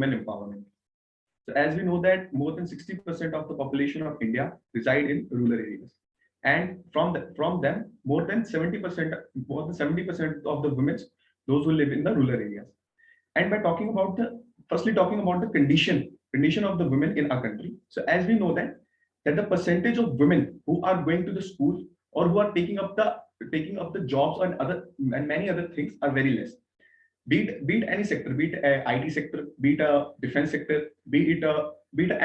women empowerment. So as we know that more than 60% of the population of India reside in rural areas. And from them, more than 70% of the women, those who live in the rural areas. And by talking about the condition of the women in our country. So as we know that the percentage of women who are going to the school or who are taking up the jobs and many other things are very less. Be it any sector, be it IT sector, be it a defense sector, be it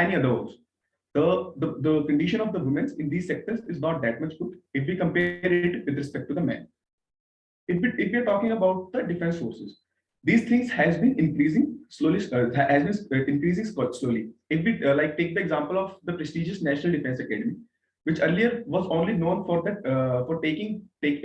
any other ones. The condition of the women in these sectors is not that much good if we compare it with respect to the men. If we are talking about the defense forces, these things has been increasing slowly. If we take the example of the prestigious National Defense Academy, which earlier was only known for taking the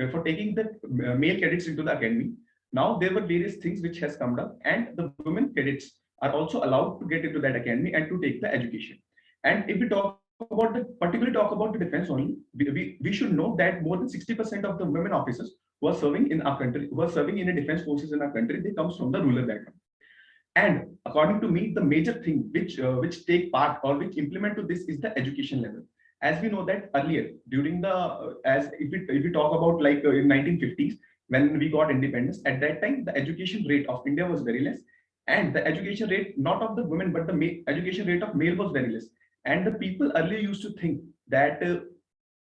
male cadets into the academy. Now there were various things which has come up, and the women cadets are also allowed to get into that academy and to take the education. And if we particularly talk about the defense only, we should know that more than 60% of the women officers who are serving in our country, who are serving in the defense forces in our country, they comes from the rural background. And according to me, the major thing which take part or which implement to this is the education level. As we know that earlier, during if we talk about in 1950s, when we got independence, at that time, the education rate of India was very less. And the education rate, not of the women, but the education rate of male was very less. And the people earlier used to think that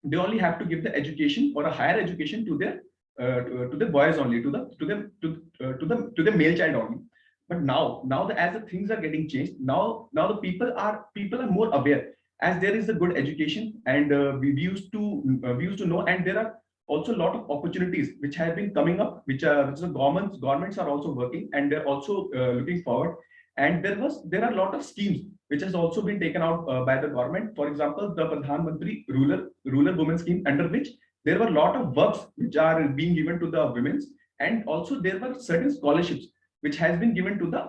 they only have to give the education or a higher education to the boys only, to the male child only. But now as the things are getting changed, now the people are more aware, as there is a good education, and we used to know, and there are also a lot of opportunities which have been coming up, which the governments are also working, and they're also looking forward. And there are a lot of schemes which has also been taken out by the government. For example, the Pradhan Mantri Rural Women Scheme, under which there were a lot of works which are being given to the women, and also there were certain scholarships which has been given to the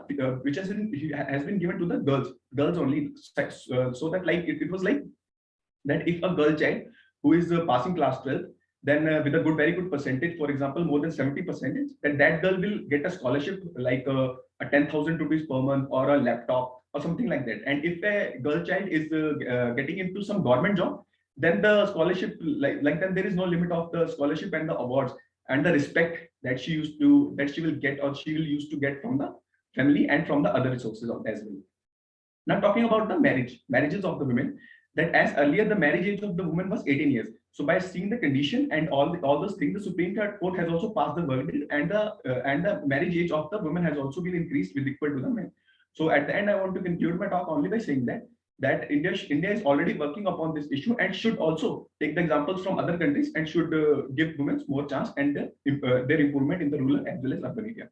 girls only, so that it was like that if a girl child who is passing class 12, then with a very good percentage, for example, more than 70%, then that girl will get a scholarship like a 10,000 rupees per month or a laptop or something like that. And if a girl child is getting into some government job, then the scholarship, then there is no limit of the scholarship and the awards and the respect that she will get, or she will used to get from the family and from the other resources as well. Now talking about the marriages of the women, that as earlier the marriage age of the woman was 18 years. So by seeing the condition and all those things, the Supreme Court has also passed the verdict, and the marriage age of the women has also been increased with equal to the men. So at the end, I want to conclude my talk only by saying that India is already working upon this issue, and should also take the examples from other countries, and should give women more chance and their improvement in the rural as well as urban area.